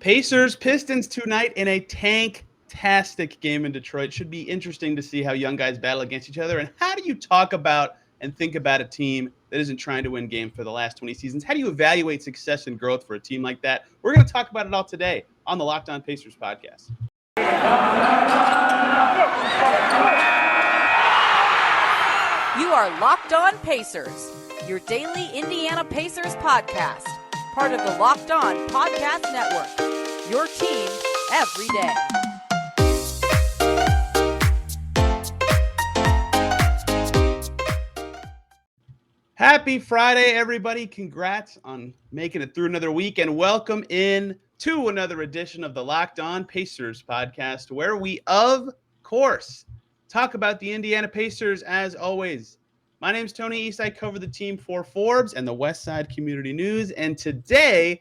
Pacers-Pistons tonight in a tank-tastic game in Detroit. Should be interesting to see how young guys battle against each other. And how do you talk about and think about a team that isn't trying to win games for the last 20 seasons? How do you evaluate success and growth for a team like that? We're going to talk about it all today on the Locked On Pacers podcast. You are Locked On Pacers, your daily Indiana Pacers podcast, part of the Locked On Podcast Network, your team every day. Happy Friday, everybody. Congrats on making it through another week, and welcome in to another edition of the Locked On Pacers podcast, where we, of course, talk about the Indiana Pacers as always. My name's Tony East. I cover the team for Forbes and the West Side Community News, and today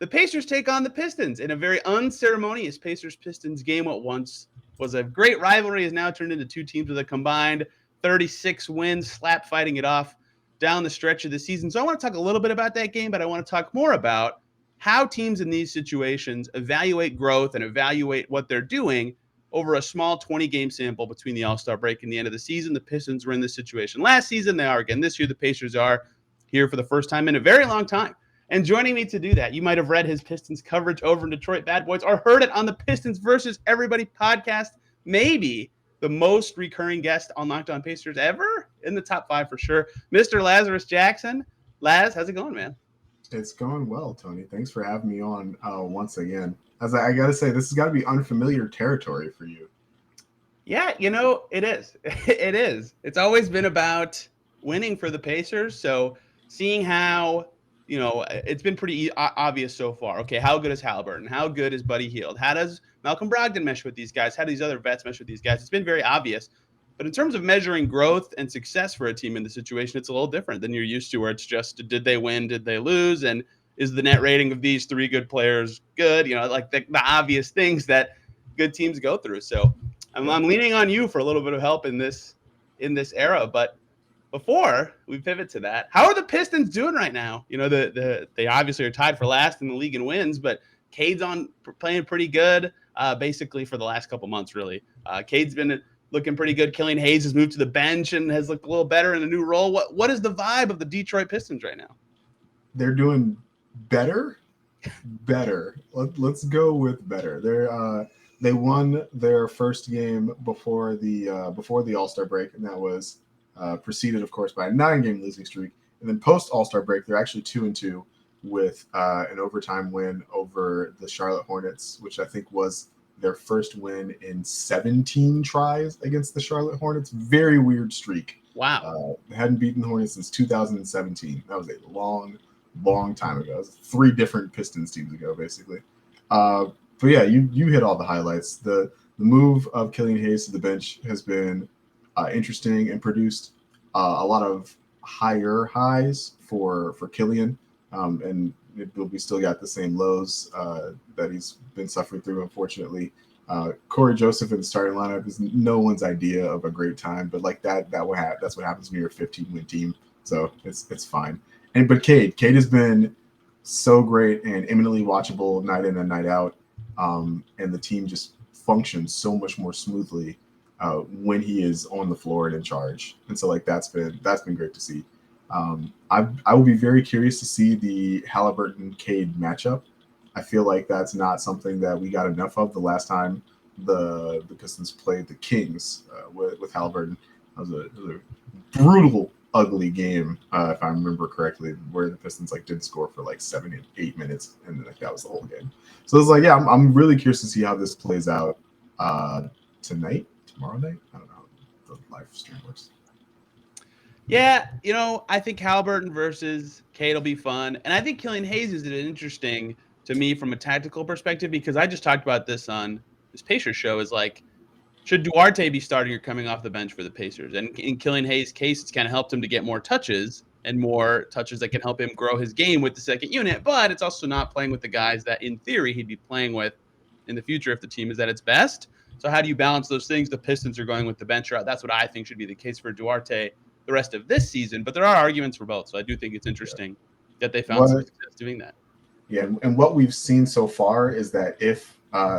the Pacers take on the Pistons in a very unceremonious Pacers-Pistons game. What once was a great rivalry has now turned into two teams with a combined 36 wins, slap fighting it off down the stretch of the season. So I want to talk a little bit about that game, but I want to talk more about how teams in these situations evaluate growth and evaluate what they're doing over a small 20-game sample between the All-Star break and the end of the season. The Pistons were in this situation last season. They are again this year. The Pacers are here for the first time in a very long time. And joining me to do that, you might have read his Pistons coverage over in Detroit Bad Boys or heard it on the Pistons versus Everybody podcast, maybe the most recurring guest on Locked On Pacers ever, in the top 5 for sure, Mr. Lazarus Jackson. Laz, how's it going, man? It's going well, Tony. Thanks for having me on once again. As I got to say, this has got to be unfamiliar territory for you. Yeah, it is. It is. It's always been about winning for the Pacers. So seeing how, it's been pretty obvious so far. Okay, how good is Haliburton? How good is Buddy Hield? How does Malcolm Brogdon mesh with these guys? How do these other vets mesh with these guys? It's been very obvious. But in terms of measuring growth and success for a team in the situation, it's a little different than you're used to, where it's just, did they win? Did they lose? And is the net rating of these three good players good? Like the obvious things that good teams go through. So I'm leaning on you for a little bit of help in this era. But before we pivot to that, how are the Pistons doing right now? They obviously are tied for last in the league in wins, but Cade's playing pretty good, basically for the last couple months, really. Cade's been looking pretty good. Killian Hayes has moved to the bench and has looked a little better in a new role. What is the vibe of the Detroit Pistons right now? They're doing better. Let's go with better. They won their first game before the All-Star break, and that was preceded, of course, by a 9-game losing streak. And then post All-Star break, they're actually 2-2 with an overtime win over the Charlotte Hornets, which I think was their first win in 17 tries against the Charlotte Hornets. Very weird streak. Wow. They hadn't beaten the Hornets since 2017. That was a long time ago. It was 3 different Pistons teams ago, basically. But yeah, you hit all the highlights. The move of Killian Hayes to the bench has been interesting and produced a lot of higher highs for Killian. And we still got the same lows that he's been suffering through, unfortunately. Corey Joseph in the starting lineup is no one's idea of a great time, but like that's what happens when you're a 15-win team. So it's fine. But Cade has been so great and eminently watchable night in and night out. And the team just functions so much more smoothly when he is on the floor and in charge. And so that's been great to see. I will be very curious to see the Haliburton-Cade matchup. I feel like that's not something that we got enough of the last time the Pistons played the Kings with Haliburton. It was a brutal, ugly game, if I remember correctly, where the Pistons didn't score for 7 to 8 minutes, and that was the whole game. So it's I'm really curious to see how this plays out tonight, tomorrow night. I don't know how the live stream works. Yeah, I think Haliburton versus Cade will be fun. And I think Killian Hayes is interesting to me from a tactical perspective, because I just talked about this on this Pacers show, is should Duarte be starting or coming off the bench for the Pacers? And in Killian Hayes' case, it's kind of helped him to get more touches that can help him grow his game with the second unit. But it's also not playing with the guys that, in theory, he'd be playing with in the future if the team is at its best. So how do you balance those things? The Pistons are going with the bench route. That's what I think should be the case for Duarte the rest of this season. But there are arguments for both. So I do think it's interesting that they found some success doing that. Yeah, and what we've seen so far is that if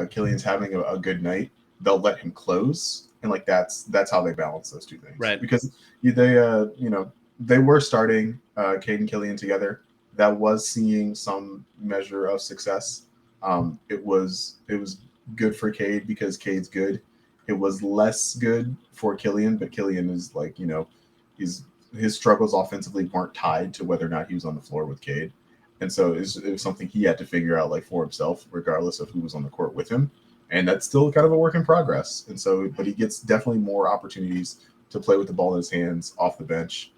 Killian's having a good night, they'll let him close, and like that's how they balance those two things. Right. Because they were starting Cade and Killian together. That was seeing some measure of success. It was good for Cade because Cade's good. It was less good for Killian, but Killian is like, his struggles offensively weren't tied to whether or not he was on the floor with Cade. And so it was something he had to figure out like for himself, regardless of who was on the court with him. And that's still kind of a work in progress. And so, but he gets definitely more opportunities to play with the ball in his hands off the bench.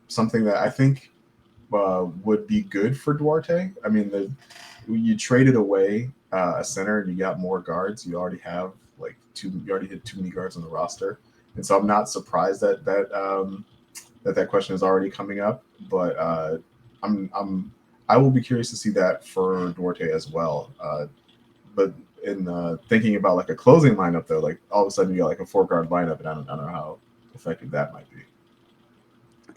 Something that I think would be good for Duarte. I mean, you traded away a center and you got more guards. You already have you already hit too many guards on the roster. And so I'm not surprised that question is already coming up. But I will be curious to see that for Duarte as well. But in thinking about like a closing lineup, though, like all of a sudden you got like a 4-guard lineup, and I don't know how effective that might be.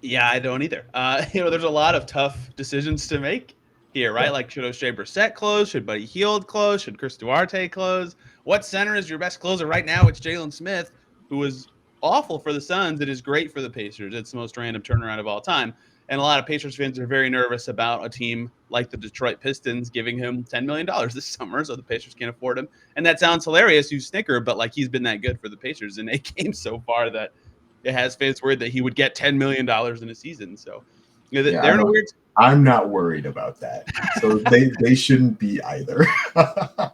Yeah, I don't either. There's a lot of tough decisions to make here, right? Yeah. Like, should O'Shea Brissett close? Should Buddy Hield close? Should Chris Duarte close? What center is your best closer right now? It's Jaylen Smith, who was awful for the Suns. It is great for the Pacers. It's the most random turnaround of all time. And a lot of Pacers fans are very nervous about a team like the Detroit Pistons giving him $10 million this summer, so the Pacers can't afford him. And that sounds hilarious, you snicker, but like he's been that good for the Pacers in 8 games so far that it has fans worried that he would get $10 million in a season. So they're in a weird. I'm not worried about that. So they shouldn't be either.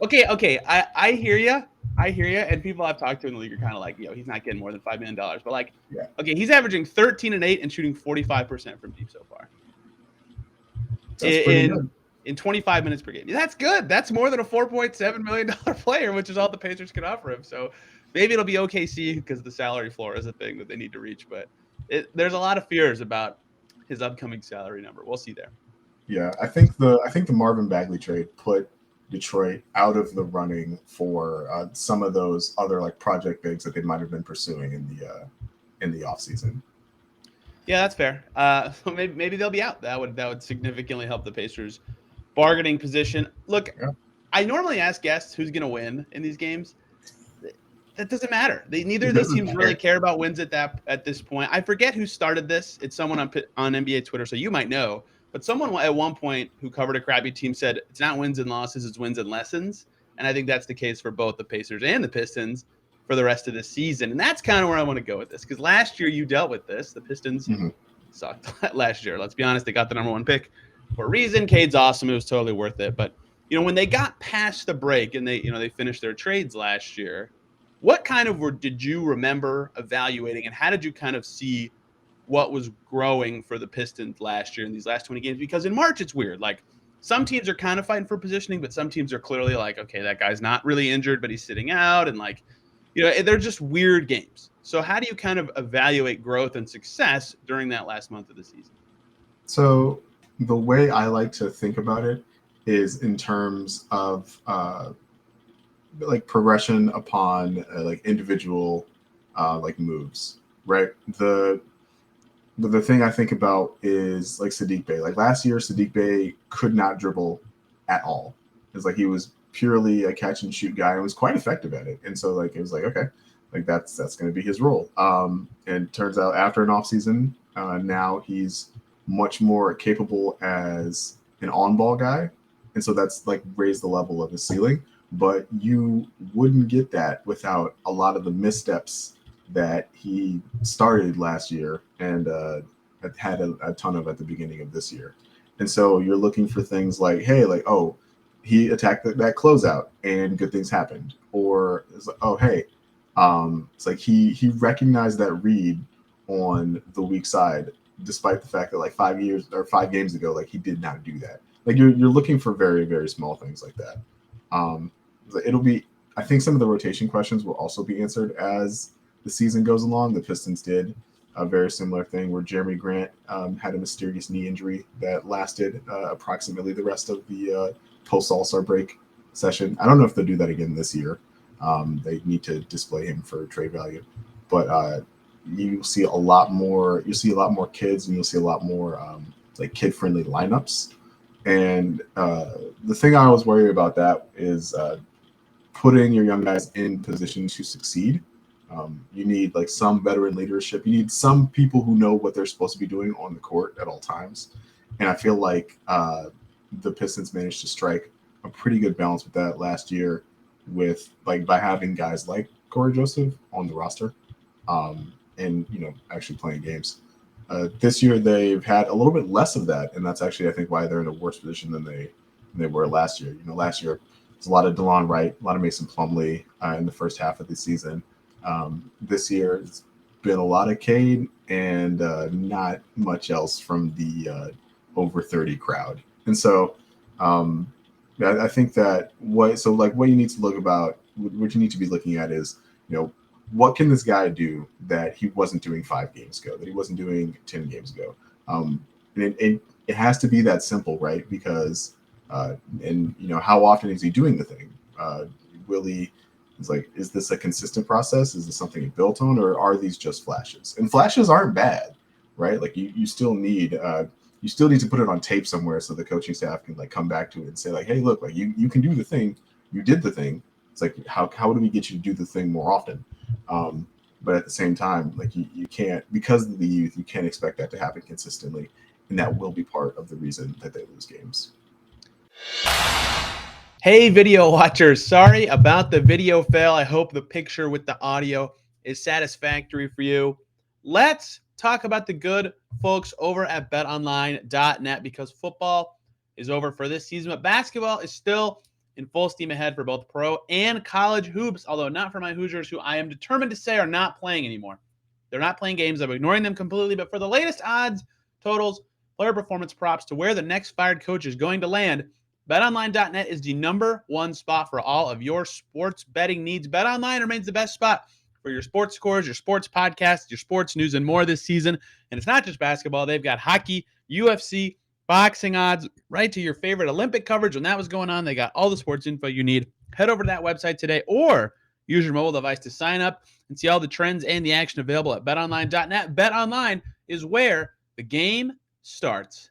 Okay. I hear you. And people I've talked to in the league are kind of like, he's not getting more than $5 million. But like, okay, he's averaging 13 and 8 and shooting 45% from deep so far. That's pretty good. In 25 minutes per game. That's good. That's more than a $4.7 million player, which is all the Pacers can offer him. So maybe it'll be OKC because the salary floor is a thing that they need to reach. But there's a lot of fears about his upcoming salary number. We'll see there. Yeah, I think the Marvin Bagley trade put Detroit out of the running for some of those other like project bigs that they might have been pursuing in the offseason. Yeah, that's fair. So maybe they'll be out. That would significantly help the Pacers' bargaining position. Look, I normally ask guests who's going to win in these games. That doesn't matter. Neither of these teams really care about wins at this point. I forget who started this. It's someone on NBA Twitter, so you might know. But someone at one point who covered a crappy team said it's not wins and losses, it's wins and lessons. And I think that's the case for both the Pacers and the Pistons for the rest of the season. And that's kind of where I want to go with this, because last year you dealt with this. The Pistons sucked last year. Let's be honest, they got the number 1 pick for a reason. Cade's awesome. It was totally worth it. But when they got past the break and they finished their trades last year, what kind of did you remember evaluating, and how did you kind of see what was growing for the Pistons last year in these last 20 games? Because in March, it's weird. Like, some teams are kind of fighting for positioning, but some teams are clearly like, okay, that guy's not really injured, but he's sitting out. And like, they're just weird games. So how do you kind of evaluate growth and success during that last month of the season? So the way I like to think about it is in terms of like progression upon like individual like moves, right? The thing I think about is like Saddiq Bey. Like last year, Saddiq Bey could not dribble at all. It's like he was purely a catch and shoot guy and was quite effective at it. And so like it was like, okay, like that's going to be his role. And it turns out after an offseason, now he's much more capable as an on-ball guy. And so that's like raised the level of his ceiling. But you wouldn't get that without a lot of the missteps that he started last year and had a ton of at the beginning of this year. And so you're looking for things like, hey, like, oh, he attacked that closeout and good things happened. Or it's like, oh, hey, it's like he recognized that read on the weak side, despite the fact that like 5 games ago, like he did not do that. Like you're looking for very, very small things like that. I think some of the rotation questions will also be answered as the season goes along. The Pistons did a very similar thing where Jeremy Grant had a mysterious knee injury that lasted approximately the rest of the post All-Star break session. I don't know if they'll do that again this year. They need to display him for trade value, but you see a lot more. You see a lot more kids, and you'll see a lot more like kid-friendly lineups. And the thing I always worry about that is putting your young guys in position to succeed. You need like some veteran leadership. You need some people who know what they're supposed to be doing on the court at all times. And I feel like the Pistons managed to strike a pretty good balance with that last year, with like by having guys like Corey Joseph on the roster, and actually playing games. This year they've had a little bit less of that, and that's actually I think why they're in a worse position than they were last year. Last year it's a lot of DeLon Wright, a lot of Mason Plumlee in the first half of the season. This year it's been a lot of Cade and not much else from the over 30 crowd. And so I think that what you need to what you need to be looking at is, what can this guy do that he wasn't doing 5 games ago, that he wasn't doing 10 games ago? And it has to be that simple, right? Because, how often is he doing the thing? Is this a consistent process? Is this something he built on, or are these just flashes? And flashes aren't bad, right? Like you still need to put it on tape somewhere so the coaching staff can like come back to it and say like, hey, look, like you can do the thing, you did the thing. It's like how do we get you to do the thing more often? But at the same time, like you can't, because of the youth, you can't expect that to happen consistently, and that will be part of the reason that they lose games. Hey, video watchers, sorry about the video fail. I hope the picture with the audio is satisfactory for you. Let's talk about the good folks over at betonline.net, because football is over for this season, but basketball is still in full steam ahead for both pro and college hoops, although not for my Hoosiers, who I am determined to say are not playing anymore. They're not playing games. I'm ignoring them completely, but for the latest odds, totals, player performance props to where the next fired coach is going to land, betonline.net is the #1 spot for all of your sports betting needs. BetOnline remains the best spot for your sports scores, your sports podcasts, your sports news, and more this season. And it's not just basketball. They've got hockey, UFC, boxing odds, right to your favorite Olympic coverage when that was going on. They got all the sports info you need. Head over to that website today or use your mobile device to sign up and see all the trends and the action available at betonline.net. BetOnline is where the game starts.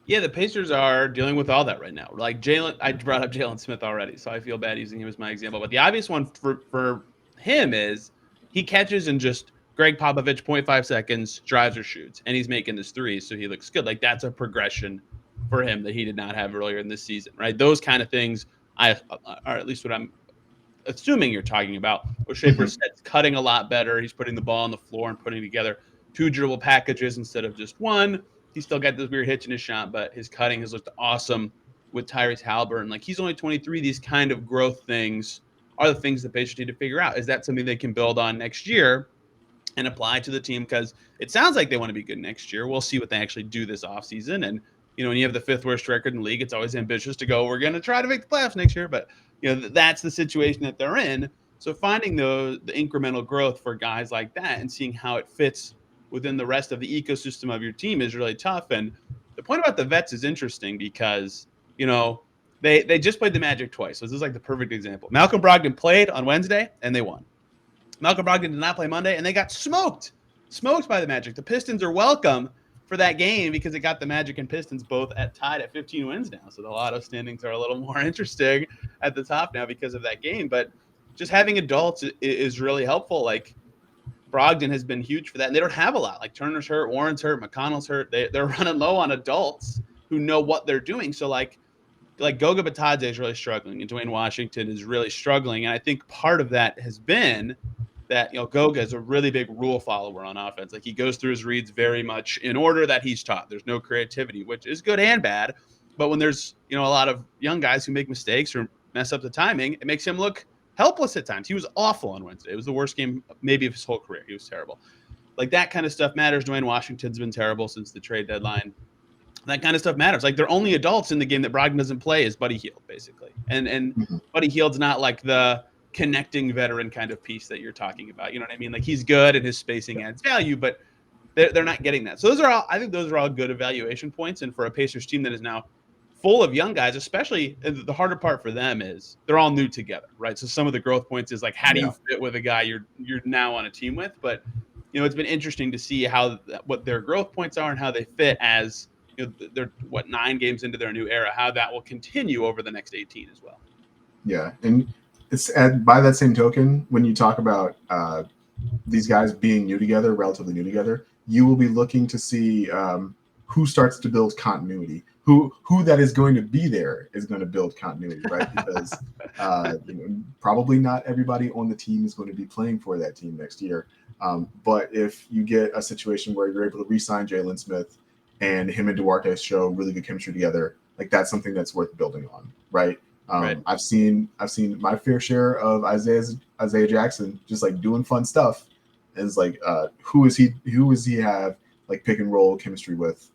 Yeah, the Pacers are dealing with all that right now. Like I brought up Jaylen Smith already, so I feel bad using him as my example. But the obvious one for him is he catches in just Greg Popovich, 0.5 seconds, drives or shoots, and he's making his threes, so he looks good. Like that's a progression for him that he did not have earlier in this season, right? Those kind of things are at least what I'm assuming you're talking about. O'Shea Brissett's cutting a lot better. He's putting the ball on the floor and putting together 2 dribble packages instead of just one. He's still got this weird hitch in his shot, but his cutting has looked awesome with Tyrese Halliburton. Like he's only 23. These kind of growth things are the things the Pacers need to figure out. Is that something they can build on next year and apply to the team? Because it sounds like they want to be good next year. We'll see what they actually do this offseason. And, when you have the 5th worst record in the league, it's always ambitious to go, we're going to try to make the playoffs next year. But, that's the situation that they're in. So finding the incremental growth for guys like that and seeing how it fits within the rest of the ecosystem of your team is really tough. And the point about the vets is interesting because, they just played the Magic twice. So this is like the perfect example. Malcolm Brogdon played on Wednesday and they won. Malcolm Brogdon did not play Monday and they got smoked by the Magic. The Pistons are welcome for that game because it got the Magic and Pistons both tied at 15 wins now. So the lotto standings are a little more interesting at the top now because of that game. But just having adults is really helpful. Like Brogdon has been huge for that. And they don't have a lot. Like Turner's hurt, Warren's hurt, McConnell's hurt. They're running low on adults who know what they're doing. So like Goga Bitadze is really struggling and Dwayne Washington is really struggling. And I think part of that has been that, Goga is a really big rule follower on offense. Like he goes through his reads very much in order that he's taught. There's no creativity, which is good and bad. But when there's, a lot of young guys who make mistakes or mess up the timing, it makes him look helpless at times. He was awful on Wednesday. It was the worst game maybe of his whole career. He was terrible. Like that kind of stuff matters. Dwayne Washington's been terrible since the trade deadline. That kind of stuff matters. Like they're only adults in the game that Brogdon doesn't play is Buddy Hield, basically. And Buddy Hield's not like the connecting veteran kind of piece that you're talking about. You know what I mean? Like he's good and his spacing adds value, but they're not getting that. So I think those are all good evaluation points. And for a Pacers team that is now full of young guys, especially the harder part for them is they're all new together, right? So some of the growth points is like, how do you fit with a guy you're now on a team with? But, it's been interesting to see what their growth points are and how they fit as they're 9 games into their new era, how that will continue over the next 18 as well. Yeah, and it's by that same token, when you talk about these guys being new together, relatively new together, you will be looking to see who starts to build continuity. Who that is going to be there is going to build continuity, right? Because probably not everybody on the team is going to be playing for that team next year. But if you get a situation where you're able to re-sign Jaylen Smith and him and Duarte show really good chemistry together, like that's something that's worth building on, right? Right. I've seen my fair share of Isaiah Jackson just like doing fun stuff. And it's like, who is he have like pick and roll chemistry with,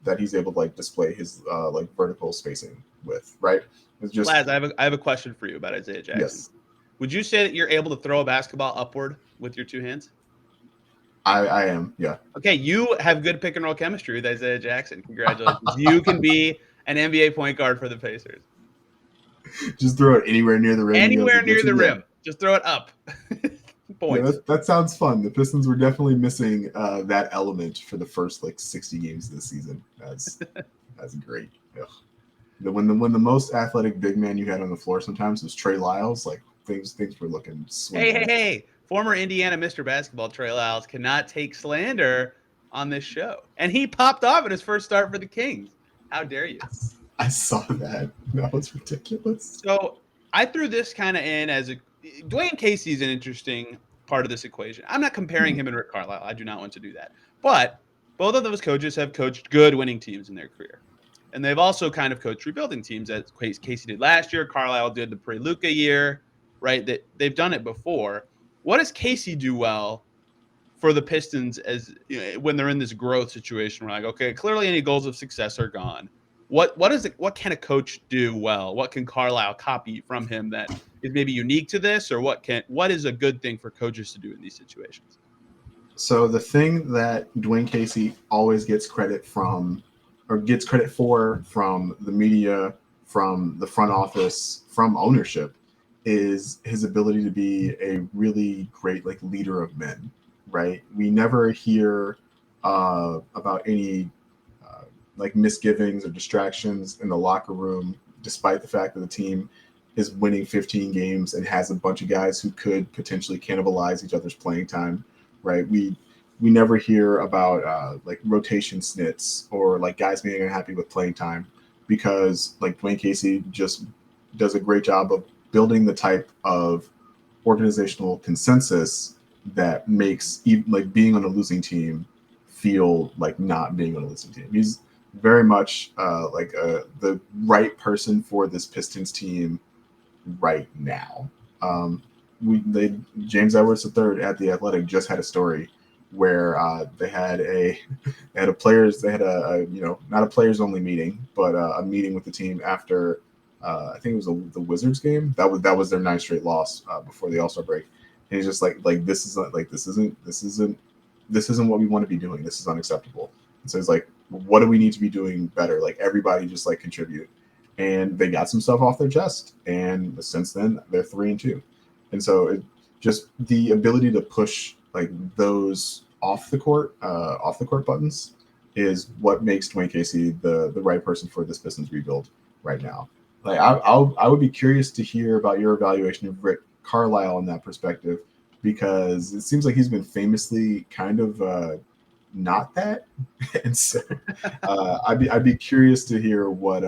that he's able to like display his like vertical spacing with, right? It's just Laz, I have a question for you about Isaiah Jackson. Yes. Would you say that you're able to throw a basketball upward with your 2 hands? I am, yeah. Okay, you have good pick and roll chemistry with Isaiah Jackson. Congratulations. You can be an NBA point guard for the Pacers. Just throw it anywhere near the rim. Anywhere near the rim. Just throw it up. Points. Yeah, that sounds fun. The Pistons were definitely missing that element for the first like 60 games of the season. That's great. Ugh. When the most athletic big man you had on the floor sometimes was Trey Lyles, like things were looking swinging. Hey. Former Indiana Mr. Basketball Trey Lyles cannot take slander on this show. And he popped off in his first start for the Kings. How dare you? I saw that. That was ridiculous. So I threw this kind of in as Dwayne Casey is an interesting part of this equation. I'm not comparing him and Rick Carlisle. I do not want to do that. But both of those coaches have coached good winning teams in their career. And they've also kind of coached rebuilding teams, as Casey did last year. Carlisle did the pre-Luka year, right? That they've done it before. What does Casey do well for the Pistons as when they're in this growth situation? We're like, okay, clearly any goals of success are gone. What can a coach do well? What can Carlisle copy from him that is maybe unique to this, or what is a good thing for coaches to do in these situations? So the thing that Dwayne Casey always gets credit for from the media, from the front office, from ownership, is his ability to be a really great like leader of men, right? We never hear about any like misgivings or distractions in the locker room, despite the fact that the team is winning 15 games and has a bunch of guys who could potentially cannibalize each other's playing time, right? We never hear about like rotation snits or like guys being unhappy with playing time, because like Dwayne Casey just does a great job of building the type of organizational consensus that makes like being on a losing team feel like not being on a losing team. He's very much the right person for this Pistons team right not James Edwards III at The Athletic just had a story where they had a not a players only meeting, but a meeting with the team after I think it was the Wizards game. That was their 9th straight loss before the All-Star break. And he's just like this isn't what we want to be doing. This is unacceptable. And so it's like, what do we need to be doing better? Like everybody just like contribute. And they got some stuff off their chest. And since then they're 3-2. And so it just the ability to push like those off the court buttons is what makes Dwayne Casey the right person for this Pistons rebuild right now. Like I would be curious to hear about your evaluation of Rick Carlisle in that perspective, because it seems like he's been famously kind of not that, and so I'd be curious to hear what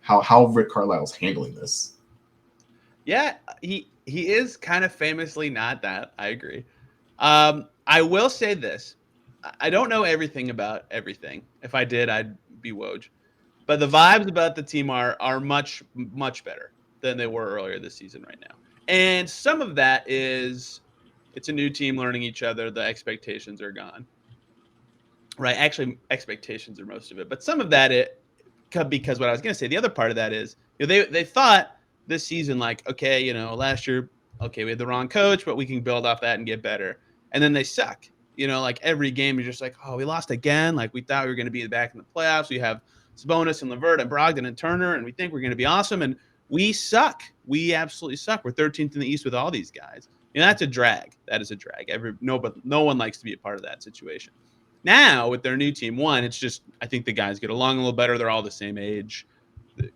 how Rick Carlisle's handling this. Yeah, he is kind of famously not that. I agree. I will say this: I don't know everything about everything. If I did, I'd be Woj. But the vibes about the team are much, much better than they were earlier this season right now. And some of that is it's a new team learning each other. The expectations are gone. Right? Actually, expectations are most of it. But some of that because what I was going to say, the other part of that is they thought this season like, okay, last year, okay, we had the wrong coach, but we can build off that and get better. And then they suck. Like every game you're just like, oh, we lost again. Like we thought we were going to be back in the playoffs. We have Sabonis and LeVert and Brogdon and Turner, and we think we're going to be awesome. And we suck. We absolutely suck. We're 13th in the East with all these guys. That's a drag. That is a drag. No one likes to be a part of that situation. Now with their new team, one, it's just I think the guys get along a little better. They're all the same age.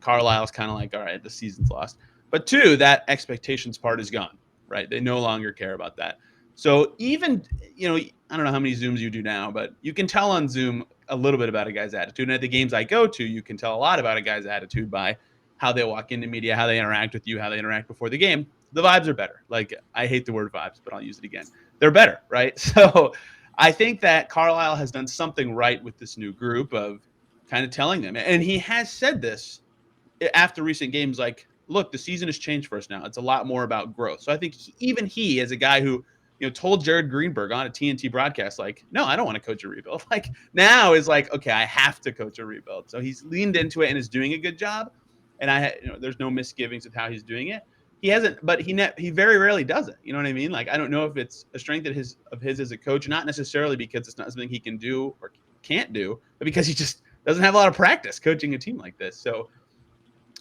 Carlisle's kind of like, all right, the season's lost. But two, that expectations part is gone, right? They no longer care about that. So even, I don't know how many Zooms you do now, but you can tell on Zoom a little bit about a guy's attitude. And at the games I go to, you can tell a lot about a guy's attitude by how they walk into media, how they interact with you, how they interact before the game. The vibes are better. Like, I hate the word vibes, but I'll use it again. They're better, right? So I think that Carlisle has done something right with this new group of kind of telling them. And he has said this after recent games, like, look, the season has changed for us now. It's a lot more about growth. So I think even he, as a guy who, told Jared Greenberg on a TNT broadcast, like, no, I don't want to coach a rebuild. Like, now is like, okay, I have to coach a rebuild. So he's leaned into it and is doing a good job. And there's no misgivings with how he's doing it. He hasn't, but he very rarely does it. You know what I mean? Like, I don't know if it's a strength of his as a coach, not necessarily because it's not something he can do or can't do, but because he just doesn't have a lot of practice coaching a team like this. So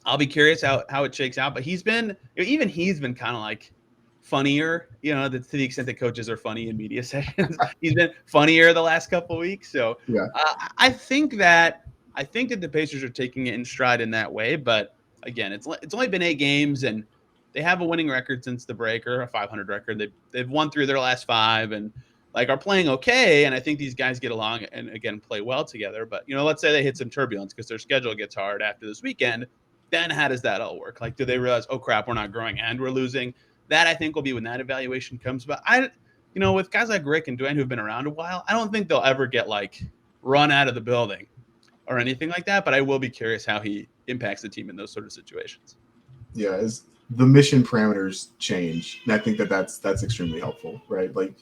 I'll be curious how it shakes out. But he's been kind of like funnier, to the extent that coaches are funny in media sessions. He's been funnier the last couple of weeks. So yeah, I think that the Pacers are taking it in stride in that way. But again, it's only been 8 games, and they have a winning record since the break, or a 500 record. They've won 3 of their last 5, and like are playing okay. And I think these guys get along and again play well together. But let's say they hit some turbulence because their schedule gets hard after this weekend. Then how does that all work? Like, do they realize, oh crap, we're not growing and we're losing? That I think will be when that evaluation comes. But with guys like Rick and Dwayne who've been around a while, I don't think they'll ever get like run out of the building or anything like that. But I will be curious how he impacts the team in those sort of situations. Yeah, as the mission parameters change, and I think that's extremely helpful, right? Like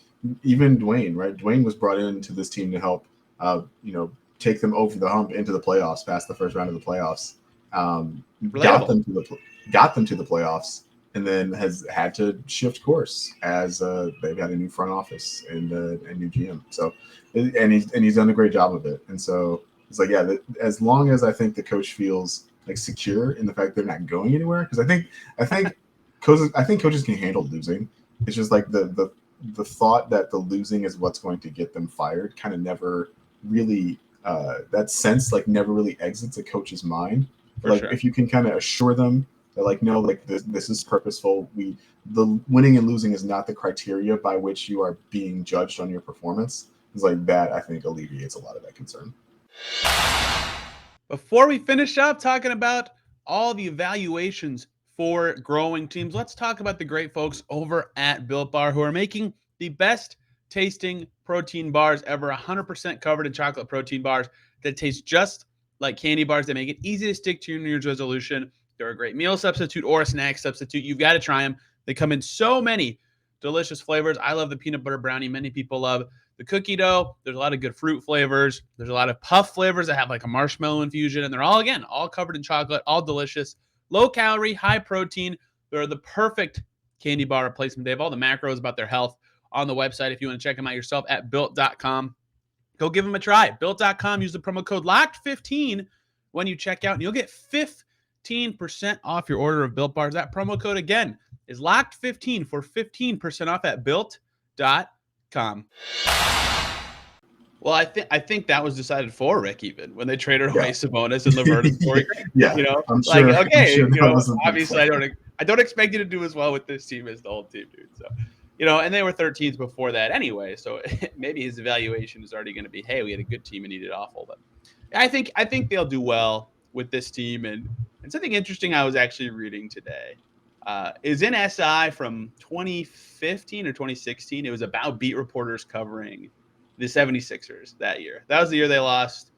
even Dwayne, right? Dwayne was brought into this team to help, take them over the hump into the playoffs, past the first round of the playoffs. Got them to the playoffs, and then has had to shift course as they've had a new front office and a new GM. So, and he's done a great job of it. And so it's like, yeah, as long as I think the coach feels like secure in the fact they're not going anywhere, because I think coaches can handle losing. It's just like the thought that the losing is what's going to get them fired kind of never really that sense like never really exits a coach's mind. Like, sure. If you can kind of assure them that, like, no, like this is purposeful. The winning and losing is not the criteria by which you are being judged on your performance. It's like that, I think, alleviates a lot of that concern. Before we finish up talking about all the evaluations for growing teams, let's talk about the great folks over at Built Bar who are making the best tasting protein bars ever, 100% covered in chocolate protein bars that taste just like candy bars. That make it easy to stick to your New Year's resolution. They're a great meal substitute or a snack substitute. You've got to try them. They come in so many delicious flavors. I love the peanut butter brownie. Many people love the cookie dough. There's a lot of good fruit flavors. There's a lot of puff flavors that have like a marshmallow infusion. And they're all covered in chocolate, all delicious, low calorie, high protein. They're the perfect candy bar replacement. They have all the macros about their health on the website. If you want to check them out yourself at built.com. Go give them a try. Built.com. Use the promo code LOCKED15 when you check out, and you'll get 15% off your order of Built Bars. That promo code, again, is LOCKED15 for 15% off at built.com. Well, I think that was decided for Rick, even when they traded away Sabonis and LeVert and Torrey Craig. Yeah, I'm sure, like, okay, obviously I don't expect you to do as well with this team as the whole team, dude. So, and they were 13th before that anyway. So maybe his evaluation is already going to be, hey, we had a good team and he did awful. But I think they'll do well with this team. And something interesting I was actually reading today is in SI from 2015 or 2016. It was about beat reporters covering the 76ers that year. That was the year they lost.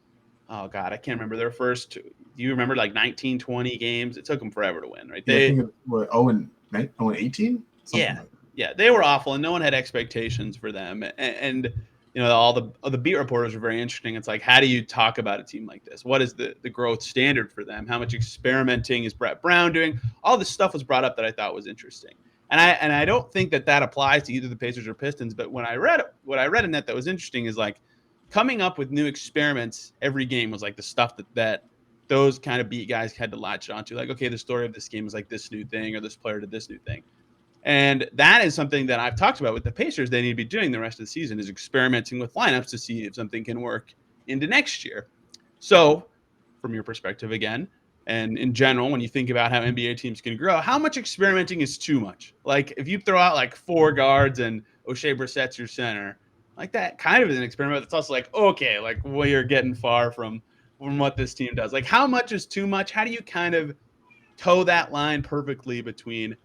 Oh God, I can't remember their first. Do you remember like 19, 20 games? It took them forever to win, right? I think it was 18? Yeah. Yeah, they were awful, and no one had expectations for them. And all the beat reporters were very interesting. It's like, how do you talk about a team like this? What is the growth standard for them? How much experimenting is Brett Brown doing? All this stuff was brought up that I thought was interesting. And I don't think that applies to either the Pacers or Pistons. But what I read in that was interesting is like coming up with new experiments every game was like the stuff that those kind of beat guys had to latch onto. Like, okay, the story of this game is like this new thing, or this player did this new thing. And that is something that I've talked about with the Pacers. They need to be doing the rest of the season is experimenting with lineups to see if something can work into next year. So from your perspective again, and in general, when you think about how NBA teams can grow, how much experimenting is too much? Like if you throw out like 4 guards and O'Shea Brissett's your center, like that kind of is an experiment. It's also like, okay, like we're getting far from what this team does. Like how much is too much? How do you kind of toe that line perfectly between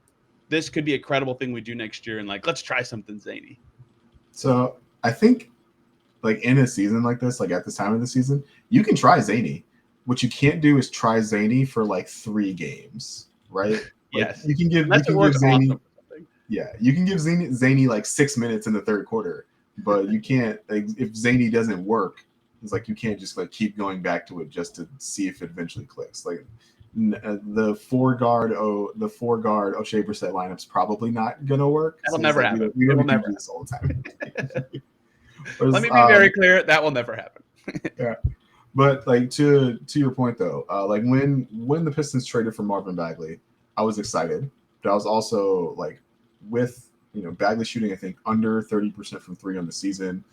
this could be a credible thing we do next year and like, let's try something zany? So I think like in a season like this, like at this time of the season, you can try zany. What you can't do is try zany for like 3 games, right? Like, Yes. You can give zany. Awesome. Yeah, you can give zany like 6 minutes in the third quarter, but you can't like if zany doesn't work, it's like you can't just like keep going back to it just to see if it eventually clicks. Like the 4 guard O'Shea Brissett lineup's probably not gonna work. That'll never happen. We don't never do this all the time. Let me be very clear. That will never happen. Yeah. But like to your point though, like when the Pistons traded for Marvin Bagley, I was excited, but I was also like with Bagley shooting I think under 30% from 3 on the season.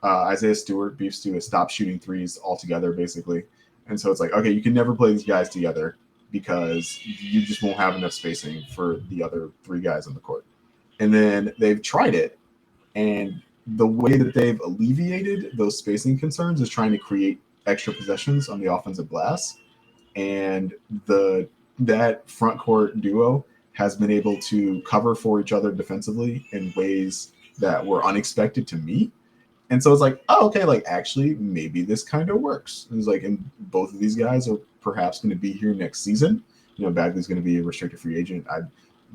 Isaiah Stewart, Beef Stew, has stopped shooting threes altogether basically, and so it's like okay, you can never play these guys together because you just won't have enough spacing for the other 3 guys on the court. And then they've tried it, and the way that they've alleviated those spacing concerns is trying to create extra possessions on the offensive glass, and that front court duo has been able to cover for each other defensively in ways that were unexpected to me. And so it's like, oh, okay, like actually maybe this kind of works. And it's like, and both of these guys are perhaps going to be here next season. Bagley's going to be a restricted free agent.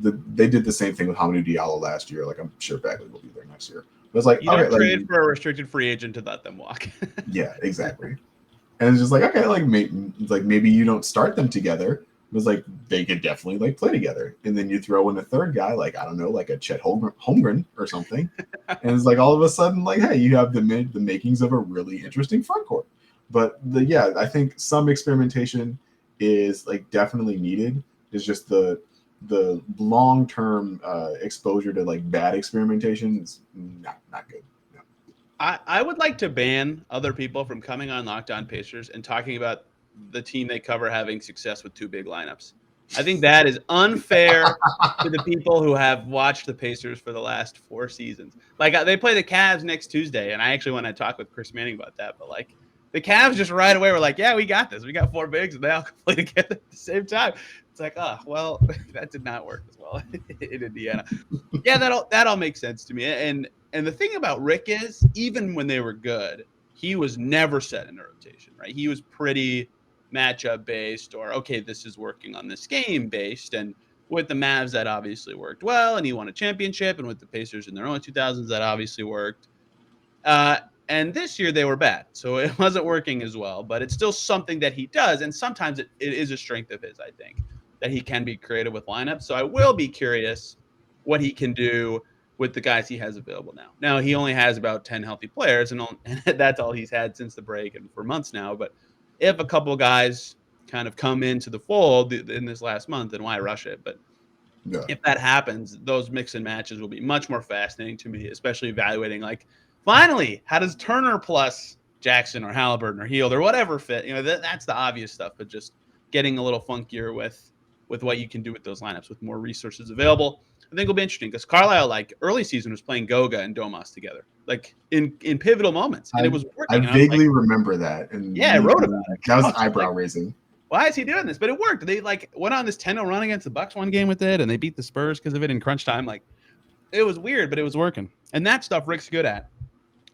They did the same thing with Hamidou Diallo last year. Like I'm sure Bagley will be there next year. But it's like, you don't trade for a restricted free agent to let them walk. Yeah, exactly. And it's just like, okay, like maybe you don't start them together. It was like they could definitely like play together, and then you throw in a third guy, like I don't know, like a Chet Holmgren or something, and it's like all of a sudden, like hey, you have the makings of a really interesting front court. But I think some experimentation is like definitely needed. It's just the long term exposure to like bad experimentation is not good. No. I would like to ban other people from coming on Locked On Pacers and talking about the team they cover having success with 2 big lineups. I think that is unfair to the people who have watched the Pacers for the last 4 seasons. Like they play the Cavs next Tuesday, and I actually want to talk with Chris Manning about that. But like the Cavs just right away were like, yeah, we got this. We got 4 bigs, and they all play together at the same time. It's like, oh, well, that did not work as well in Indiana. Yeah, that all makes sense to me. And the thing about Rick is, even when they were good, he was never set in a rotation, right? He was pretty matchup based, or okay, this is working on this game based. And with the Mavs, that obviously worked well, and he won a championship. And with the Pacers in their early 2000s, that obviously worked. And this year they were bad, so it wasn't working as well. But it's still something that he does, and sometimes it is a strength of his, I think, that he can be creative with lineups. So I will be curious what he can do with the guys he has available now. Now, he only has about 10 healthy players, and that's all he's had since the break and for months now. But if a couple guys kind of come into the fold in this last month, then why rush it? But if that happens, those mix and matches will be much more fascinating to me, especially evaluating like, finally, how does Turner plus Jackson or Halliburton or Hield or whatever fit? That's the obvious stuff, but just getting a little funkier with what you can do with those lineups with more resources available, I think will be interesting because Carlisle, like early season, was playing Goga and Domas together, like in pivotal moments, and it was working. I vaguely remember that, and yeah, I wrote about it. That was eyebrow raising. Why is he doing this? But it worked. They like went on this 10-0 run against the Bucks one game with it, and they beat the Spurs because of it in crunch time. Like it was weird, but it was working, and that stuff Rick's good at.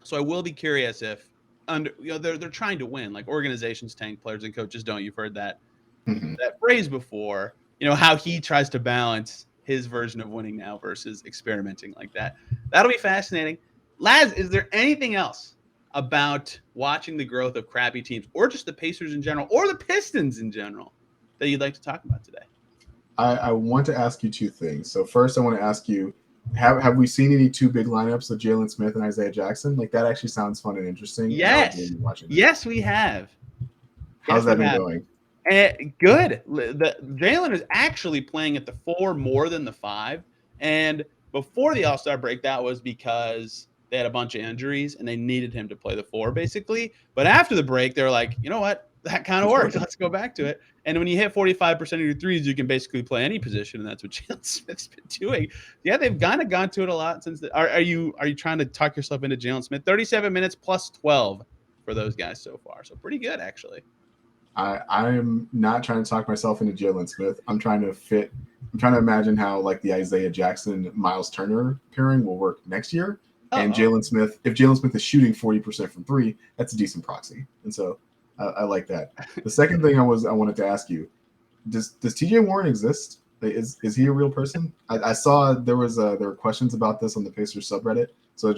So I will be curious if they're trying to win. Like organizations tank, players and coaches don't. You've heard that that phrase before. How he tries to balance his version of winning now versus experimenting like that. That'll be fascinating. Laz, is there anything else about watching the growth of crappy teams, or just the Pacers in general, or the Pistons in general, that you'd like to talk about today? I want to ask you 2 things. So first, I want to ask you, have we seen any 2 big lineups of Jaylen Smith and Isaiah Jackson? Like that actually sounds fun and interesting. Yes. Yes, we have. How's that been going? Good. The Jaylen is actually playing at the 4 more than the 5, And before the All-Star break, that was because they had a bunch of injuries and they needed him to play the 4, basically. But after the break, they're like, you know what? That kind of worked. Let's go back to it. And when you hit 45% of your threes, you can basically play any position, and that's what Jaylen Smith's been doing. Yeah, they've kind of gone to it a lot since. Are you trying to talk yourself into Jaylen Smith? 37 minutes plus 12 for those guys so far, so pretty good actually. I'm not trying to talk myself into Jaylen Smith. I'm trying to imagine how like the Isaiah Jackson Miles Turner pairing will work next year. And Jaylen Smith, if Jaylen Smith is shooting 40% from 3, that's a decent proxy. And so I like that. The second thing I wanted to ask you, does TJ Warren exist? Is he a real person? I saw there were questions about this on the Pacers subreddit. So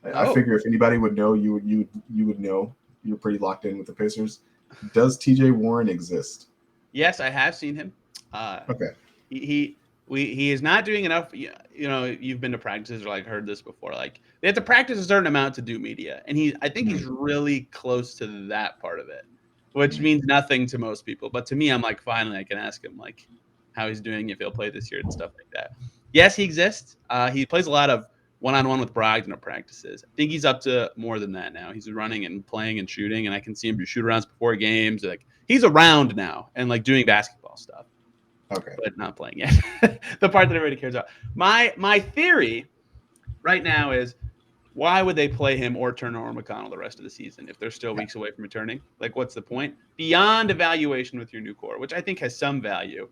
I figure if anybody would know, you would know. You're pretty locked in with the Pacers. Does TJ Warren exist? Yes, I have seen him. Okay. He is not doing enough. You know, you've been to practices or like heard this before. Like they have to practice a certain amount to do media, and I think he's really close to that part of it, which means nothing to most people. But to me, I'm like, finally, I can ask him like how he's doing, if he'll play this year and stuff like that. Yes, he exists. He plays a lot of one-on-one with Brogdon at practices. I think he's up to more than that now. He's running and playing and shooting, and I can see him do shoot-arounds before games. Like he's around now and like doing basketball stuff. Okay. But not playing yet. The part that everybody cares about. My theory right now is, why would they play him or Turner or McConnell the rest of the season if they're still weeks away from returning? Like, what's the point? Beyond evaluation with your new core, which I think has some value.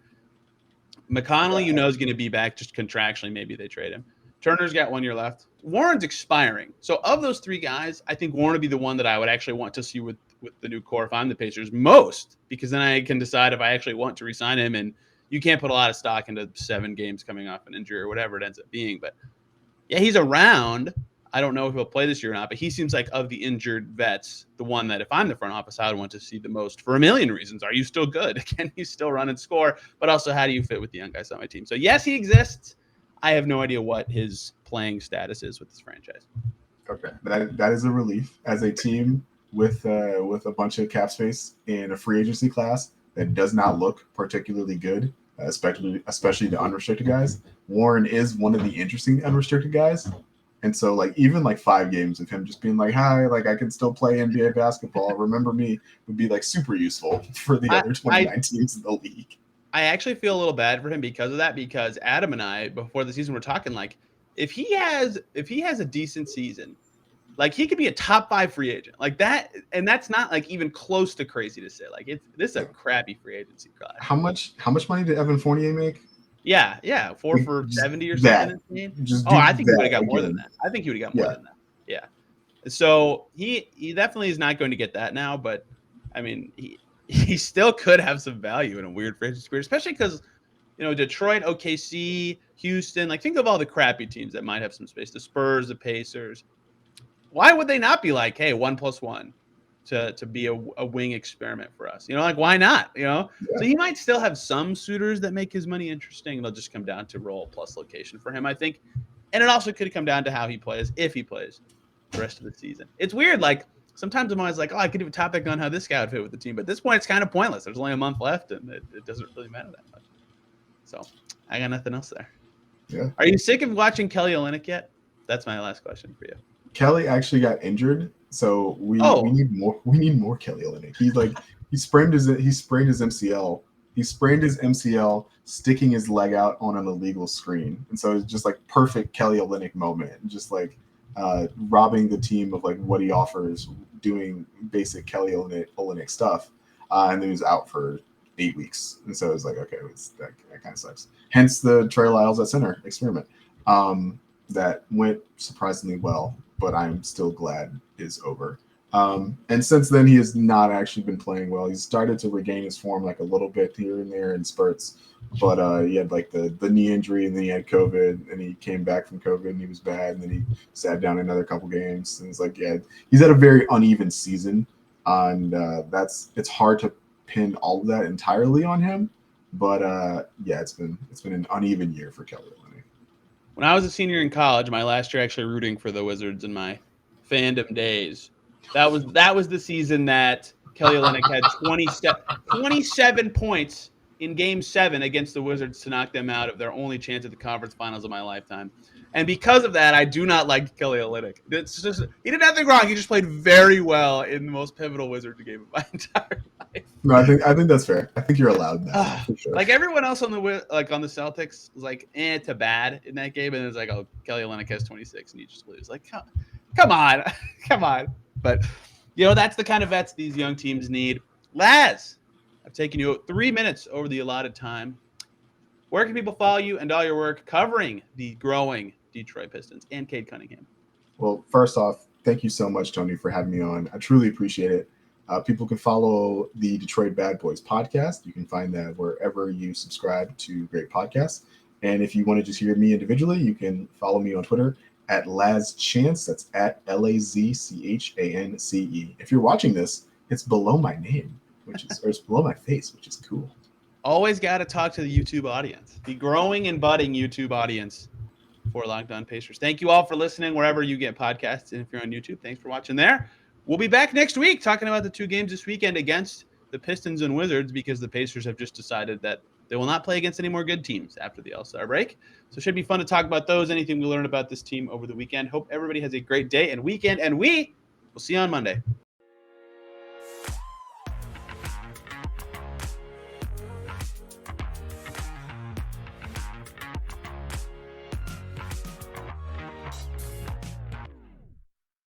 McConnell, is going to be back just contractually. Maybe they trade him. Turner's got 1 year left. Warren's expiring. So of those 3 guys, I think Warren would be the one that I would actually want to see with the new core if I'm the Pacers most, because then I can decide if I actually want to re-sign him. And you can't put a lot of stock into 7 games coming off an injury or whatever it ends up being. But yeah, he's around. I don't know if he'll play this year or not, but he seems like of the injured vets, the one that if I'm the front office, I would want to see the most for a million reasons. Are you still good? Can you still run and score? But also, how do you fit with the young guys on my team? So yes, he exists. I have no idea what his playing status is with this franchise. Okay, that is a relief as a team with a bunch of cap space in a free agency class that does not look particularly good, especially the unrestricted guys. Warren is one of the interesting unrestricted guys. And so like even like 5 games of him just being like, hi, like I can still play NBA basketball. Remember me would be like super useful for the other 29 teams in the league. I actually feel a little bad for him because of that, because Adam and I before the season were talking like if he has a decent season, like he could be a top 5 free agent like that. And that's not like even close to crazy to say. Like this is a crappy free agency class. How much money did Evan Fournier make? Yeah. 4 for 70 or something. I think he would have got more than that. I think he would have got more than that. Yeah. So he definitely is not going to get that now, but I mean he still could have some value in a weird free agency career, especially because Detroit, OKC, Houston. Like think of all the crappy teams that might have some space. The Spurs, the Pacers. Why would they not be like, hey, 1+1 to be a wing experiment for us? Like why not? So he might still have some suitors that make his money interesting. They'll just come down to role plus location for him, I think. And it also could come down to how he plays, if he plays the rest of the season. It's weird. Like sometimes I'm always like, I could do a topic on how this guy would fit with the team. But at this point, it's kind of pointless. There's only a month left, and it doesn't really matter that much. So I got nothing else there. Yeah. Are you sick of watching Kelly Olynyk yet? That's my last question for you. Kelly actually got injured, so we need more. We need more Kelly Olynyk. He sprained his MCL. He sprained his MCL sticking his leg out on an illegal screen, and so it's just like perfect Kelly Olynyk moment, just like robbing the team of like what he offers, doing basic Kelly Olynyk stuff, and then he was out for 8 weeks, and so it was like okay, that kind of sucks. Hence the Trey Lyles at center experiment that went surprisingly well, but I'm still glad is over. And since then, he has not actually been playing well. He's started to regain his form like a little bit here and there in spurts, but he had like the knee injury, and then he had COVID, and he came back from COVID, and he was bad, and then he sat down another couple games, and it's like, he's had a very uneven season, and it's hard to pin all of that entirely on him, but it's been an uneven year for Kelly Olynyk. When I was a senior in college, my last year actually rooting for the Wizards in my fandom days, that was the season that Kelly Olynyk had 27 points in Game 7 against the Wizards to knock them out of their only chance at the conference finals of my lifetime. And because of that, I do not like Kelly Olynyk. It's just he did nothing wrong. He just played very well in the most pivotal Wizards game of my entire life. No, I think that's fair. I think you're allowed that for sure. Like everyone else on the Celtics was like to bad in that game, and it's like, oh, Kelly Olynyk has 26 and you just lose. Like, come on, come on. But that's the kind of vets these young teams need. Laz, I've taken you 3 minutes over the allotted time. Where can people follow you and all your work covering the growing Detroit Pistons and Cade Cunningham? Well, first off, thank you so much, Tony, for having me on. I truly appreciate it. People can follow the Detroit Bad Boys podcast. You can find that wherever you subscribe to great podcasts. And if you want to just hear me individually, you can follow me on Twitter at LazChance. That's at LazChance. If you're watching this, it's below my name, or it's below my face, which is cool. Always got to talk to the YouTube audience, the growing and budding YouTube audience for Locked On Pacers. Thank you all for listening wherever you get podcasts. And if you're on YouTube, thanks for watching there. We'll be back next week talking about the 2 games this weekend against the Pistons and Wizards, because the Pacers have just decided that they will not play against any more good teams after the All-Star break. So it should be fun to talk about those, anything we learned about this team over the weekend. Hope everybody has a great day and weekend, and we will see you on Monday.